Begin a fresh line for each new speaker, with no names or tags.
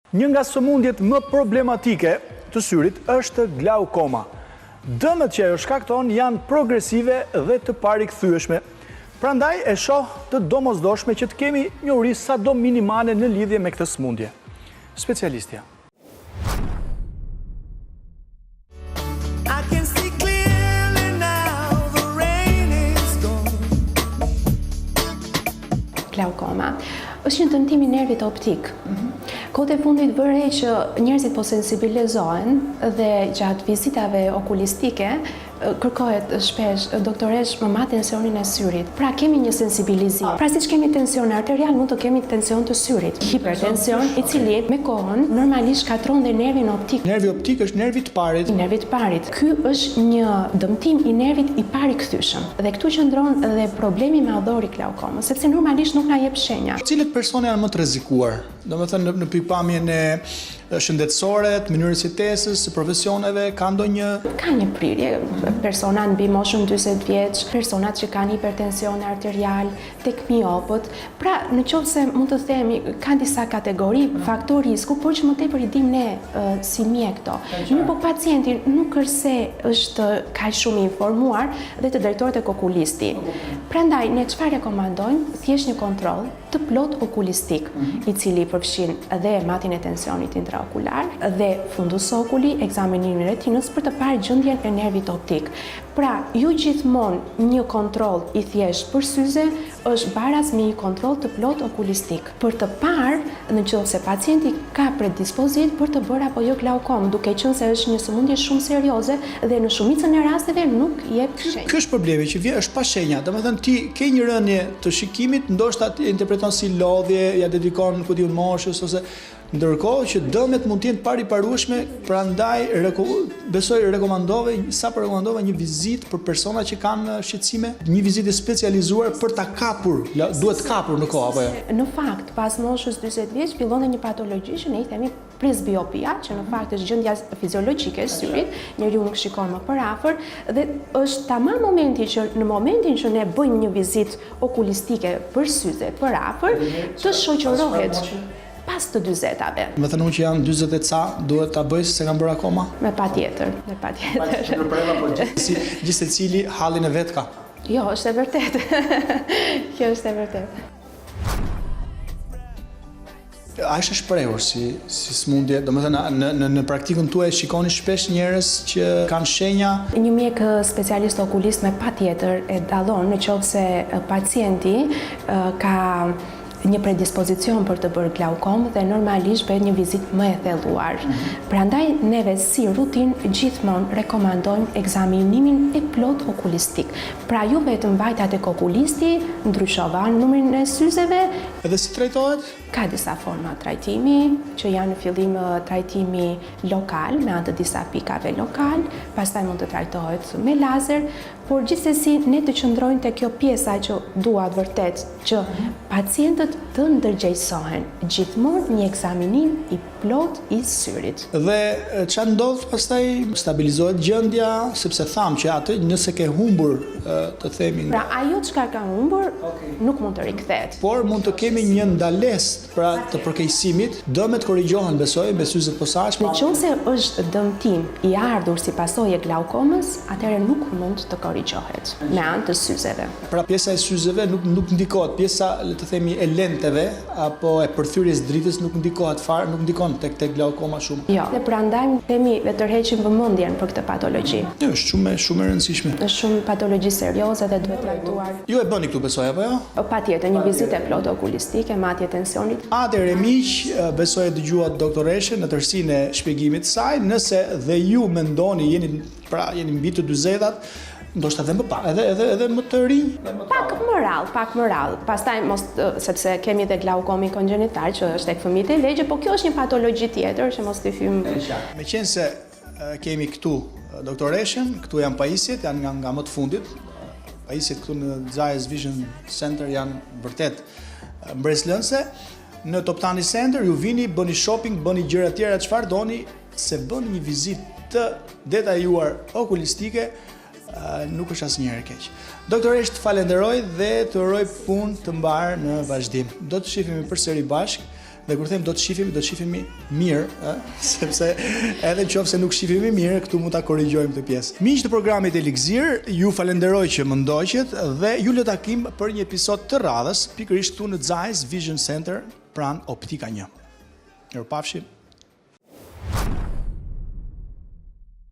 Një nga sëmundjet më problematike të syrit është glaukoma. Dëmet që ajo shkakton janë progresive dhe të parikthyer. Prandaj e shoh të domosdoshme që të kemi një uri sado minimale në lidhje me këtë sëmundje. Specialistja.
Glaukoma është një dëmtim i nervit optik. Kohët e fundit vëre që njerëzit po sensibilizohen dhe gjatë vizitave okulistike kërkohet shpesh doktoresh më ma tensionin e syrit. Pra kemi një sensibilizim. Pra siç kemi tension arterial, mund të kemi tension të syrit. Hipertension, i cili me kohën normalisht shkatron dhe nervin optik.
Nervi optik është nervi të parit.
Nervi të parit. Ky është një dëmtim i nervit i parikthyer. Dhe këtu qëndron edhe problemi madhor i glaukomës, sepse normalisht nuk na jep shenja.
Cilët persone janë më të rrezikuar? Domethënë në pikpamjen e shëndetësore, të mënyrës jetesës, së profesioneve, ka ndonjë?
Ka një prirje, persona mbi moshën 40 vjeç, personat që kanë hipertension arterial, tek miopët. Pra, nëse mund të themi, ka disa kategori, faktor risku, por që më tepër i dim ne si mjek këto. Mirë, po pacienti nuk është se është kaq shumë i informuar dhe të drejtohet tek okulisti. Prandaj, ne çfarë rekomandojmë? Thjesht një kontroll të plot okulistik, i cili përfshin dhe matin e tensionit intraokular dhe fundus okuli, ekzamenimin e retinës për të parë gjendjen e nervit optik. Pra, ju gjithmonë një kontroll i thjesht për syze është baraz me një kontroll të plot okulistik. Për të parë, nëse pacienti ka predispozit për të bërë apo jo glaukom, duke qenë se është një sëmundje shumë serioze dhe në shumicën e rasteve nuk jep shenja.
Ky është problemi që vjen është pa shenja. Domethënë ti ke një rënje të shikimit, ndoshta ti interpreton si lodhje, ja dedikon ku diun moshës ose ndërkohë që dëmet mund të jenë pariparueshme, prandaj rekomandove një vizitë për persona që kanë shqetësime, një vizitë specializuar për ta kapur, duhet kapur në kohë apo jo?
Në fakt, pas moshës 40 vjeç fillon një patologji që ne i themi presbiopia, që në fakt është gjendja fiziologjike e syrit, njeriu nuk shikon më përafër dhe është tamam momenti që në momentin që ne bëjmë një vizitë okulistike për syze përafër, të shoqërohet pas të 40-ave.
Më thënë unë që janë 40 e ca, duhet ta bëj se kam bërë akoma?
Me patjetër.
Gjithë secili hallin e vet ka.
Jo, është e vërtetë. Kjo është e vërtetë.
A është shprehur si smundje? Domethënë në praktikën tuaj shikoni shpesh njerëz që kanë shenja?
Një mjek specialist okulist me patjetër e dallon nëse pacienti ka një predispozicion për të bërë glaukom dhe normalisht bëhet një vizitë më e thelluar. Prandaj neve si rutinë gjithmonë rekomandojmë ekzaminimin e plot okulistik. Pra ju vetëm vajta tek okulisti, ndryshova numrin e syzeve.
Edhe si trajtohet?
Ka disa forma trajtimi, që janë në fillim trajtimi lokal, me anë të disa pikave lokal, pastaj mund të trajtohet me lazer, por gjithsesi ne të qëndrojmë te kjo pjesa që duat vërtet që pacientët të ndërgjegjësohen gjithmonë një ekzaminim i plot i syrit.
Dhe çfarë ndodh pastaj? Stabilizohet gjendja, sepse tham që atë nëse ke humbur të themi.
Pra ajo çka ka humbur nuk mund të rikthehet.
Por mund të kemi një ndalesë pra të përkeqësimit, dëmet korrigjohen besoj me syze të posaçme.
Nëse është dëmtim i ardhur si pasojë glaukomës, atëherë nuk mund të korrigjohet me anë të syzeve.
Pra pjesa e syzeve nuk ndikohet, pjesa le të themi e lenteve apo e përthyrjes dritës nuk ndikohet fare, nuk ndikon tek glaukoma shumë.
Jo, dhe prandaj themi dhe tërheqim vëmendjen për këtë patologji.
Jo, është shumë e rëndësishme.
Është shumë patologji serioze dhe duhet trajtuar.
Ju e bëni këtu besoj apo jo?
Patjetër, një vizitë plot okulistike, matje tensionit.
Atëherë miq, besoj e dëgjuat doktoreshën në tërësinë e shpjegimit të saj, nëse dhe ju mendoni jeni mbi të 40-at, ndoshta edhe më të rinj.
Pak më rrallë. Pastaj mos sepse kemi edhe glaukomin kongjenital që është tek fëmijët e vegjël, por kjo është një patologji tjetër që mos t'i hym.
Meqense kemi këtu doktoreshën, këtu janë pajisjet, janë nga më të fundit. Pajisjet këtu në Zayas Vision Center janë vërtet mbreslënse. Në Toptani Center ju vini, bëni shopping, bëni gjëra tjera çfarë doni, se bëni një vizitë të detajuar okulistike, nuk është asnjëherë keq. Doktoresh, të falenderoj dhe të uroj punë të mbarë në vazhdim. Do të shihemi përsëri bashkë Dhe kur them do të shihemi mirë, sepse edhe nëse nuk shihemi mirë, këtu mund ta korrigjojmë këtë pjesë. Miq të programit Elixir, ju falenderoj që më ndoqët dhe ju lë takim për një episod të radhës, pikërisht këtu në Zeiss Vision Center pranë Optika 1. Mirupafshim.